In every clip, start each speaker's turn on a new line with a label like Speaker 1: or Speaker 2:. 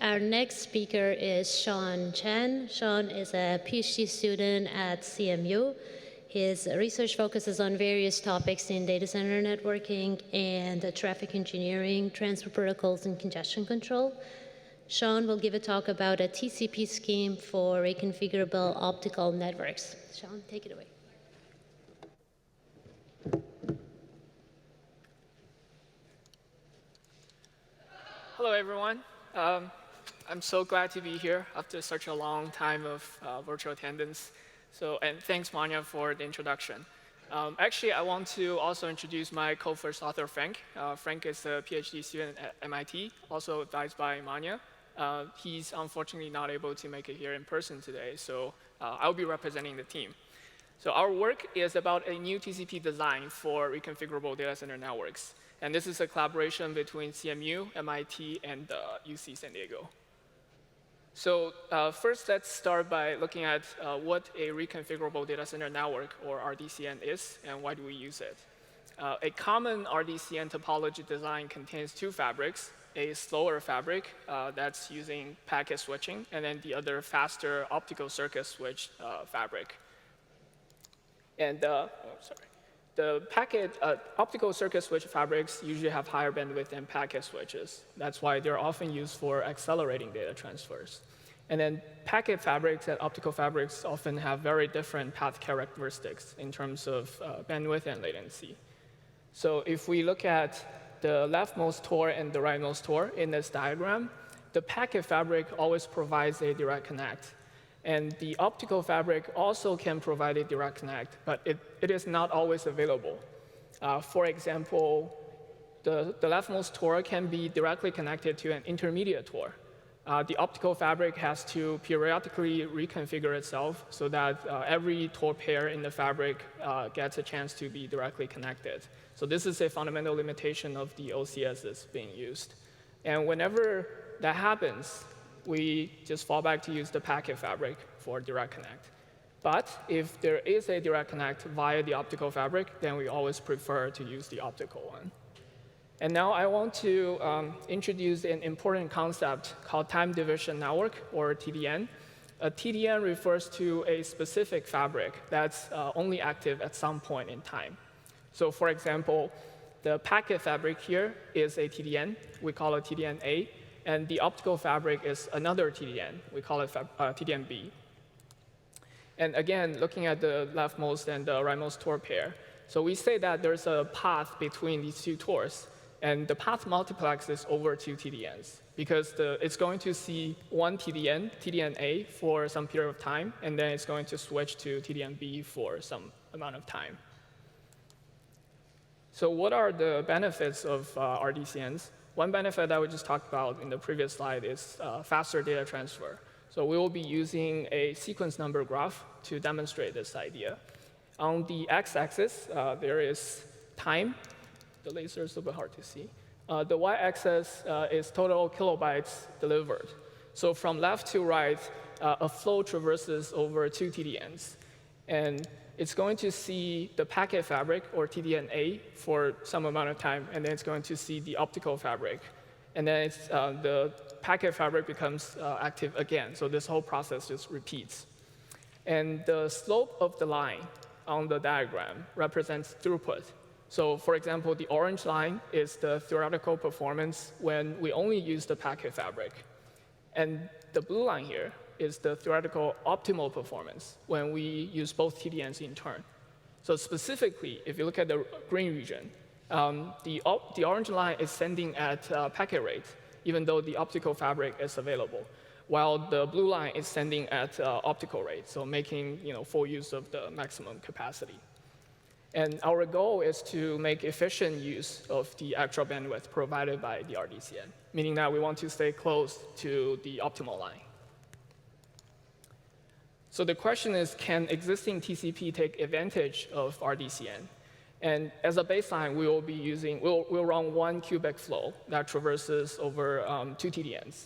Speaker 1: Our next speaker is Sean Chen. Sean is a PhD student at CMU. His research focuses on various topics in data center networking and traffic engineering, transfer protocols, and congestion control. Sean will give a talk about a TCP scheme for reconfigurable optical networks. Sean, take it away.
Speaker 2: Hello, everyone. I'm so glad to be here after such a long time of virtual attendance. And thanks, Manya, for the introduction. Actually, I want to also introduce my co-first author, Frank. Frank is a PhD student at MIT, also advised by Manya. He's unfortunately not able to make it here in person today, so I'll be representing the team. So our work is about a new TCP design for reconfigurable data center networks. And this is a collaboration between CMU, MIT, and UC San Diego. So first, let's start by looking at what a reconfigurable data center network, or RDCN, is, and why do we use it. A common RDCN topology design contains two fabrics, a slower fabric that's using packet switching, and then the other faster optical circuit switch fabric. And the optical circuit switch fabrics usually have higher bandwidth than packet switches. That's why they're often used for accelerating data transfers. And then packet fabrics and optical fabrics often have very different path characteristics in terms of bandwidth and latency. So if we look at the leftmost TOR and the rightmost TOR in this diagram, the packet fabric always provides a direct connect. And the optical fabric also can provide a direct connect, but it is not always available. For example, the leftmost TOR can be directly connected to an intermediate TOR. The optical fabric has to periodically reconfigure itself so that every TOR pair in the fabric gets a chance to be directly connected. So this is a fundamental limitation of the OCSs being used. And whenever that happens, we just fall back to use the packet fabric for direct connect. But if there is a direct connect via the optical fabric, then we always prefer to use the optical one. And now I want to introduce an important concept called time division network, or TDN. A TDN refers to a specific fabric that's only active at some point in time. So for example, the packet fabric here is a TDN. We call it TDN-A. And the optical fabric is another TDN. We call it TDN-B. And again, looking at the leftmost and the rightmost TOR pair, so we say that there's a path between these two TORs. And the path multiplexes over two TDNs, because it's going to see one TDN, TDN-A, for some period of time, and then it's going to switch to TDN-B for some amount of time. So what are the benefits of RDCNs? One benefit that we just talked about in the previous slide is faster data transfer. So we will be using a sequence number graph to demonstrate this idea. On the x-axis, there is time. The laser is a bit hard to see. The y-axis is total kilobytes delivered. So from left to right, a flow traverses over two TDNs. And it's going to see the packet fabric, or TDN-A, for some amount of time, and then it's going to see the optical fabric. And then the packet fabric becomes active again, so this whole process just repeats. And the slope of the line on the diagram represents throughput. So for example, the orange line is the theoretical performance when we only use the packet fabric. And the blue line here is the theoretical optimal performance when we use both TDNs in turn. So specifically, if you look at the green region, the orange line is sending at packet rate, even though the optical fabric is available, while the blue line is sending at optical rate, so making full use of the maximum capacity. And our goal is to make efficient use of the actual bandwidth provided by the RDCN, meaning that we want to stay close to the optimal line. So the question is, can existing TCP take advantage of RDCN? And as a baseline, we'll run one cubic flow that traverses over two TDNs.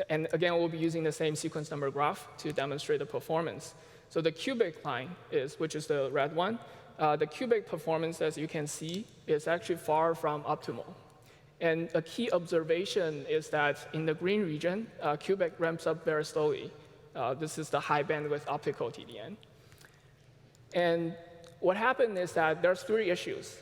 Speaker 2: And again, we'll be using the same sequence number graph to demonstrate the performance. So the cubic line which is the red one, the cubic performance, as you can see, is actually far from optimal. And a key observation is that in the green region, cubic ramps up very slowly. This is the high bandwidth optical TDN. And what happened is that there's three issues.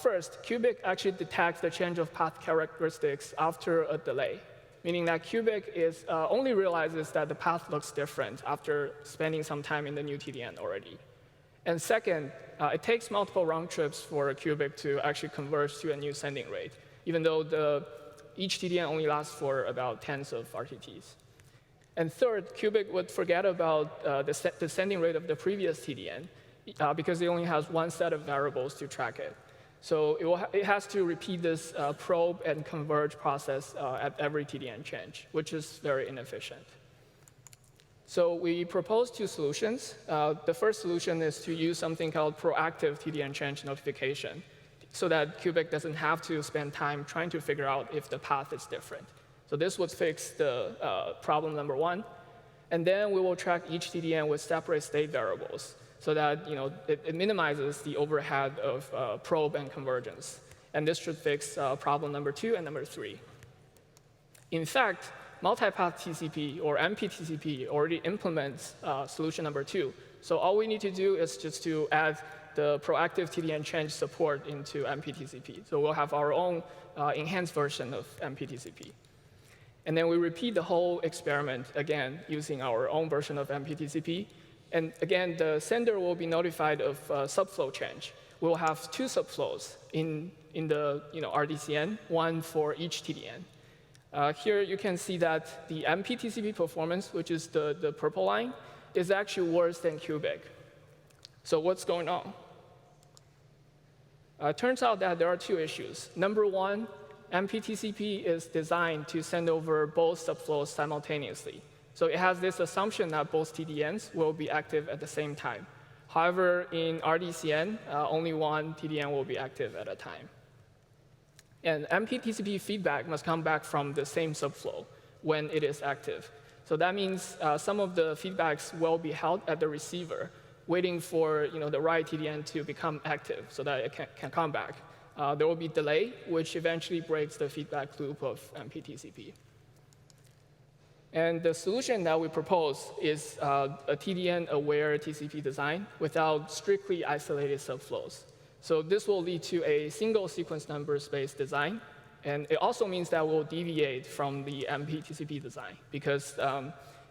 Speaker 2: First, cubic actually detects the change of path characteristics after a delay, meaning that cubic only realizes that the path looks different after spending some time in the new TDN already. And second, it takes multiple round trips for a cubic to actually converge to a new sending rate, even though each TDN only lasts for about tens of RTTs. And third, cubic would forget about the sending rate of the previous TDN because it only has one set of variables to track it. So it has to repeat this probe and converge process at every TDN change, which is very inefficient. So we proposed two solutions. The first solution is to use something called proactive TDN change notification, so that cubic doesn't have to spend time trying to figure out if the path is different. So this would fix the problem number one. And then we will track each TDN with separate state variables, so that it minimizes the overhead of probe and convergence. And this should fix problem number 2 and number 3. In fact, multipath TCP or MPTCP already implements solution number 2. So all we need to do is just to add the proactive TDN change support into MPTCP. So we'll have our own enhanced version of MPTCP. And then we repeat the whole experiment again using our own version of MPTCP. And again, the sender will be notified of subflow change. We'll have 2 subflows in the RDCN, one for each TDN. Here you can see that the MPTCP performance, which is the purple line, is actually worse than cubic. So what's going on? Turns out that there are 2 issues. Number one, MPTCP is designed to send over both subflows simultaneously. So it has this assumption that both TDNs will be active at the same time. However, in RDCN, only one TDN will be active at a time. And MPTCP feedback must come back from the same subflow when it is active. So that means some of the feedbacks will be held at the receiver, waiting for the right TDN to become active so that it can come back. There will be delay, which eventually breaks the feedback loop of MPTCP. And the solution that we propose is a TDN-aware TCP design without strictly isolated subflows. So this will lead to a single sequence number space design. And it also means that we'll deviate from the MPTCP design because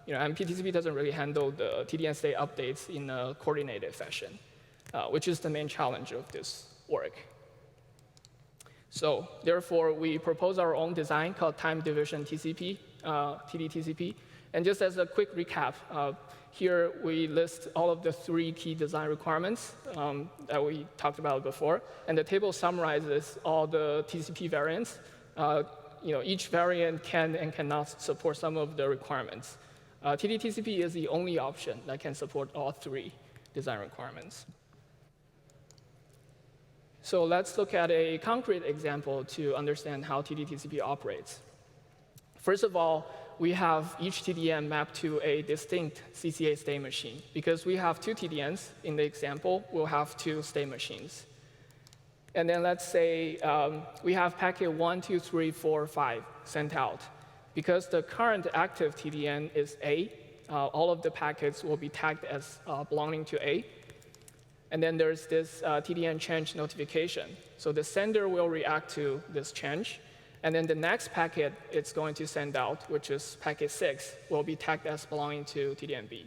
Speaker 2: MPTCP doesn't really handle the TDN state updates in a coordinated fashion, which is the main challenge of this work. So therefore, we propose our own design called time division TCP, TD-TCP. And just as a quick recap, here we list all of the 3 key design requirements that we talked about before. And the table summarizes all the TCP variants. Each variant can and cannot support some of the requirements. TD-TCP is the only option that can support all 3 design requirements. So let's look at a concrete example to understand how TD-TCP operates. First of all, we have each TDN mapped to a distinct CCA state machine. Because we have 2 TDNs in the example, we'll have 2 state machines. And then let's say we have packet 1, 2, 3, 4, 5 sent out. Because the current active TDN is A, all of the packets will be tagged as belonging to A. And then there's this TDN change notification. So the sender will react to this change. And then the next packet it's going to send out, which is packet 6, will be tagged as belonging to TDN B.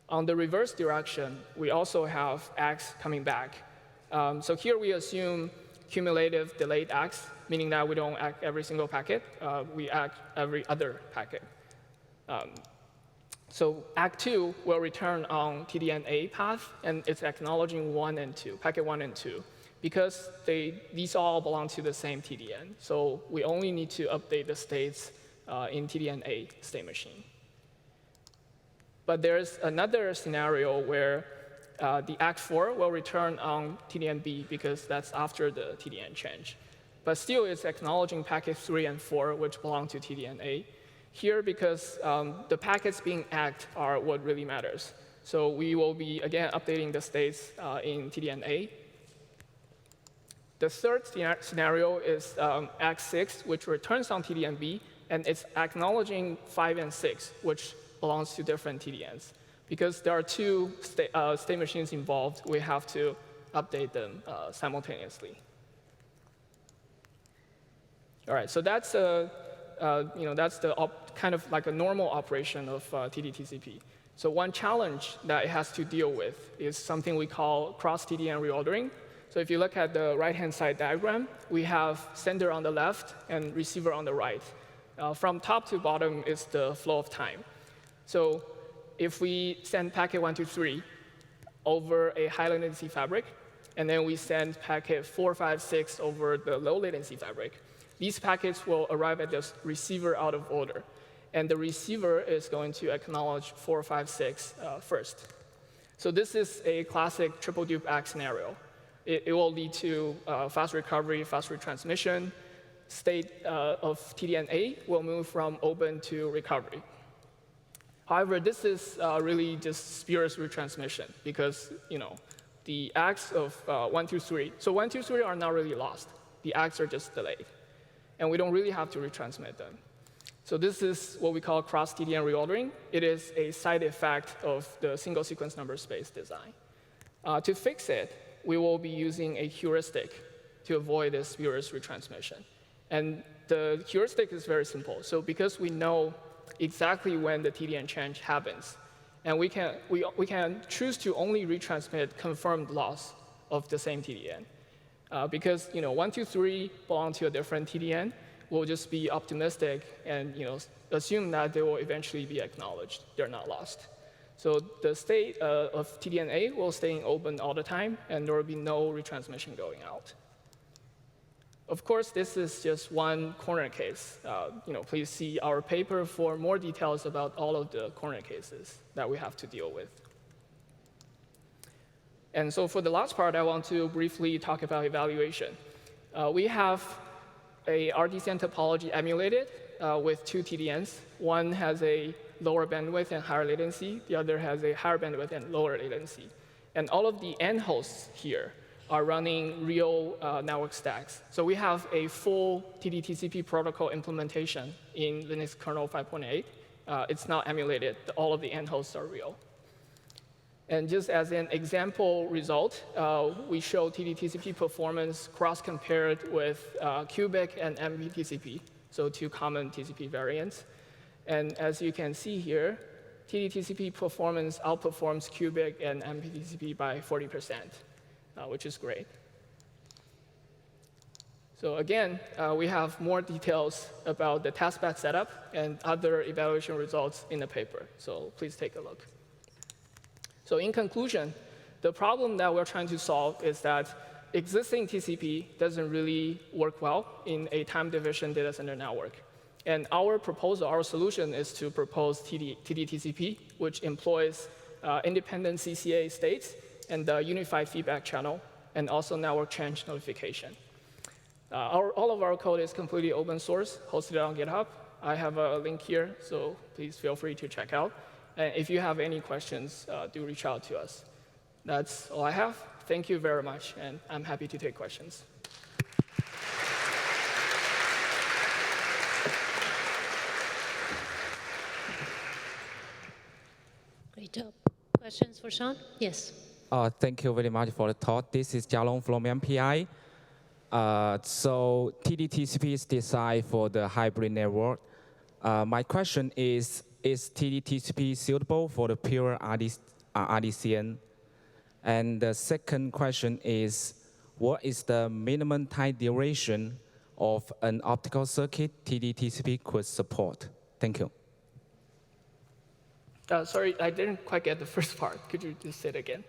Speaker 2: On the reverse direction, we also have X coming back. So here we assume cumulative delayed X, meaning that we don't act every single packet. We act every other packet. So Act 2 will return on TDN A path, and it's acknowledging 1 and 2, packet 1 and 2, because these all belong to the same TDN. So we only need to update the states in TDN A state machine. But there's another scenario where the Act 4 will return on TDN B, because that's after the TDN change. But still, it's acknowledging packet 3 and 4, which belong to TDN A. Here, because the packets being act are what really matters. So we will be, again, updating the states in TDN A. The third scenario is X6, which returns on TDNB, and it's acknowledging 5 and 6, which belongs to different TDNs. Because there are two state machines involved, we have to update them simultaneously. All right, so that's that's the kind of like a normal operation of TD-TCP. So one challenge that it has to deal with is something we call cross-TDN reordering. So if you look at the right-hand side diagram, we have sender on the left and receiver on the right. From top to bottom is the flow of time. So if we send packet 123 over a high latency fabric, and then we send packet 456 over the low latency fabric, these packets will arrive at the receiver out of order. And the receiver is going to acknowledge 456 first. So this is a classic triple dupe ACK scenario. It will lead to fast recovery, fast retransmission. State of TDN-A will move from open to recovery. However, this is really just spurious retransmission because the ACKs of 1, 2, 3. So 1, 2, 3 are not really lost. The ACKs are just delayed. And we don't really have to retransmit them. So this is what we call cross-TDN reordering. It is a side effect of the single sequence number space design. To fix it, we will be using a heuristic to avoid this spurious retransmission. And the heuristic is very simple. So because we know exactly when the TDN change happens, and we can choose to only retransmit confirmed loss of the same TDN. Because 1, 2, 3 belong to a different TDN, we'll just be optimistic and assume that they will eventually be acknowledged. They're not lost. So the state of TDN-A will stay in open all the time, and there will be no retransmission going out. Of course, this is just one corner case. Please see our paper for more details about all of the corner cases that we have to deal with. And so for the last part, I want to briefly talk about evaluation. We have a RDCN topology emulated with two TDNs. One has a lower bandwidth and higher latency. The other has a higher bandwidth and lower latency. And all of the end hosts here are running real network stacks. So we have a full TD-TCP protocol implementation in Linux kernel 5.8. It's not emulated. All of the end hosts are real. And just as an example result, we show TD-TCP performance cross-compared with cubic and MPTCP, so two common TCP variants. And as you can see here, TD-TCP performance outperforms cubic and MPTCP by 40%, which is great. So again, we have more details about the testbed setup and other evaluation results in the paper. So please take a look. So in conclusion, the problem that we're trying to solve is that existing TCP doesn't really work well in a time division data center network. And our proposal, our solution is to propose TD-TCP, which employs independent CCA states and the unified feedback channel, and also network change notification. All of our code is completely open source, hosted on GitHub. I have a link here, so please feel free to check out. And if you have any questions, do reach out to us. That's all I have. Thank you very much, and I'm happy to take questions.
Speaker 1: Great job. Questions for Sean? Yes.
Speaker 3: Thank you very much for the talk. This is Jialong from MPI. So TD-TCP is designed for the hybrid network. My question is TD-TCP suitable for the pure RDCN? And the second question is, what is the minimum time duration of an optical circuit TD-TCP could support? Thank you.
Speaker 2: Sorry, I didn't quite get the first part. Could you just say it again?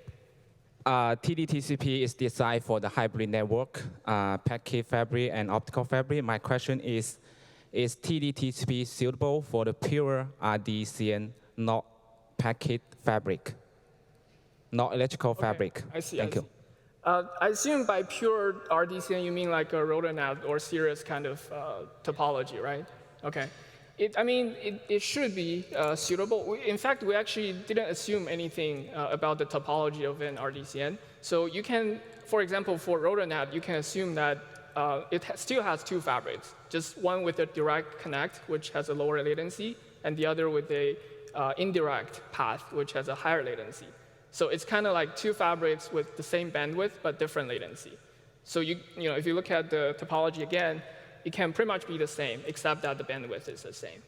Speaker 3: TD-TCP is designed for the hybrid network, packet fabric and optical fabric. My question is TD-TCP suitable for the pure RDCN, not packet fabric, not electrical fabric?
Speaker 2: I see.
Speaker 3: Thank you.
Speaker 2: I assume by pure RDCN, you mean like a rotor nav or Cirrus kind of topology, right? OK. It should be suitable. In fact, we actually didn't assume anything about the topology of an RDCN. So you can, for example, for RotorNet, you can assume that it still has two fabrics, just one with a direct connect, which has a lower latency, and the other with a indirect path, which has a higher latency. So it's kind of like two fabrics with the same bandwidth, but different latency. So if you look at the topology again, it can pretty much be the same, except that the bandwidth is the same,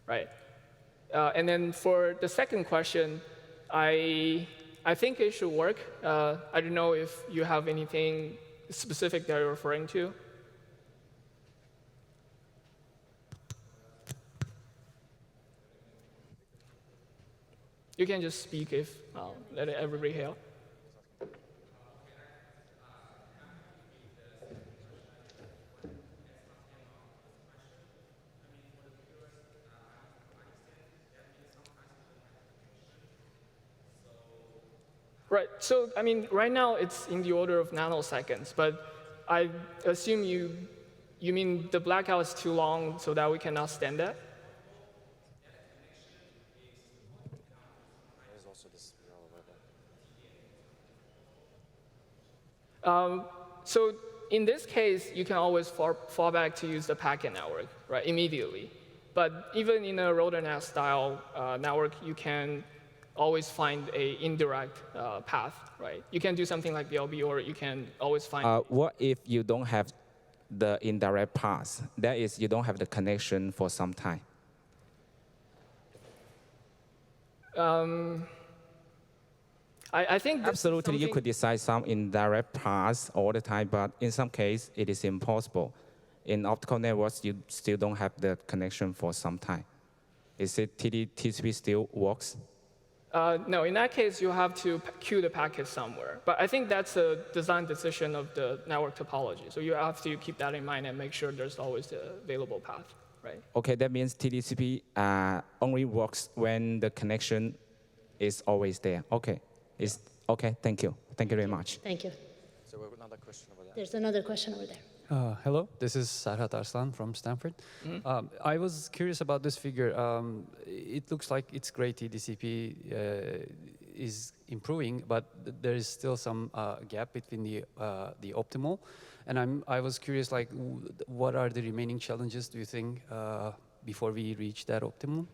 Speaker 2: right? And then for the second question, I think it should work. I don't know if you have anything specific that you're referring to. You can just speak if let everybody hear. Right. So right now it's in the order of nanoseconds, but I assume you mean the blackout is too long so that we cannot stand that? So in this case, you can always fall back to use the packet network, right, immediately. But even in a RotorNet style network, you can always find a indirect path, right? You can do something like BLB, or you can always find.
Speaker 3: What if you don't have the indirect path? That is, you don't have the connection for some time.
Speaker 2: I think
Speaker 3: absolutely you could decide some indirect paths all the time, but in some case it is impossible. In optical networks, you still don't have the connection for some time. Is it TD-TCP still works?
Speaker 2: No, in that case, you have to queue the packet somewhere. But I think that's a design decision of the network topology. So you have to keep that in mind and make sure there's always the available path, right?
Speaker 3: OK, that means TD-TCP only works when the connection is always there. OK, OK, thank you. Thank you very much.
Speaker 1: Thank you.
Speaker 4: So we have another question over there.
Speaker 1: There's another question over there.
Speaker 5: Hello, this is Sarhat Arslan from Stanford.
Speaker 2: Mm-hmm.
Speaker 5: I was curious about this figure. It looks like it's great. TD-TCP is improving, but there is still some gap between the optimal. And I was curious, like, what are the remaining challenges, do you think, before we reach that optimum?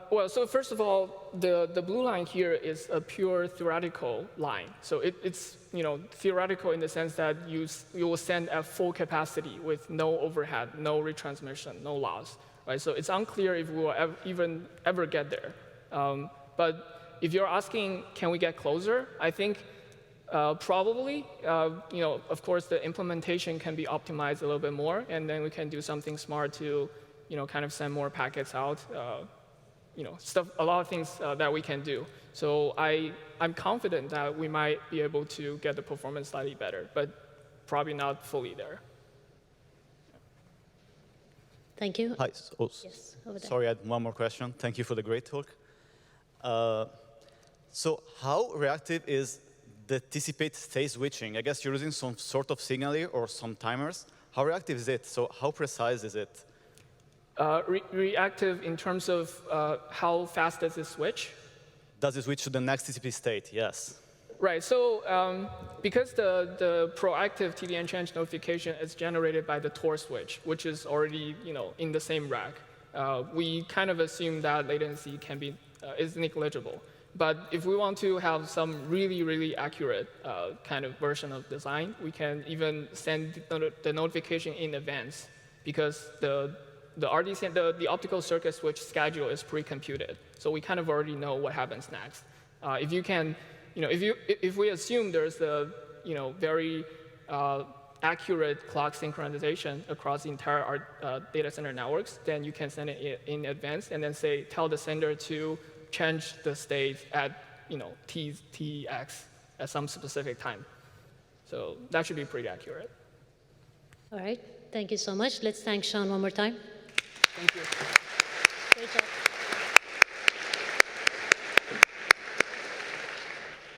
Speaker 2: Well, so first of all, the blue line here is a pure theoretical line. So it's theoretical in the sense that you will send at full capacity with no overhead, no retransmission, no loss, right? So it's unclear if we will ever get there. But if you're asking, can we get closer? I think probably. Of course, the implementation can be optimized a little bit more, and then we can do something smart to kind of send more packets out. A lot of things that we can do. So I'm confident that we might be able to get the performance slightly better, but probably not fully there.
Speaker 1: Thank you.
Speaker 6: Hi. Oh,
Speaker 1: yes, over there.
Speaker 6: Sorry, I had one more question. Thank you for the great talk. So how reactive is the TCP state switching? I guess you're using some sort of signaler or some timers. How reactive is it? So how precise is it?
Speaker 2: Reactive in terms of how fast does it switch?
Speaker 6: Does it switch to the next TCP state? Yes.
Speaker 2: Right. So because the proactive TDN change notification is generated by the Tor switch, which is already in the same rack, we kind of assume that latency is negligible. But if we want to have some really, really accurate kind of version of design, we can even send the notification in advance, because the RDCN, the optical circuit switch schedule is pre-computed, so we kind of already know what happens next. If we assume there's a very accurate clock synchronization across the entire data center networks, then you can send it in advance and then tell the sender to change the state at TX at some specific time. So that should be pretty accurate.
Speaker 1: All right. Thank you so much. Let's thank Sean one more time.
Speaker 2: Thank you.
Speaker 1: Great job.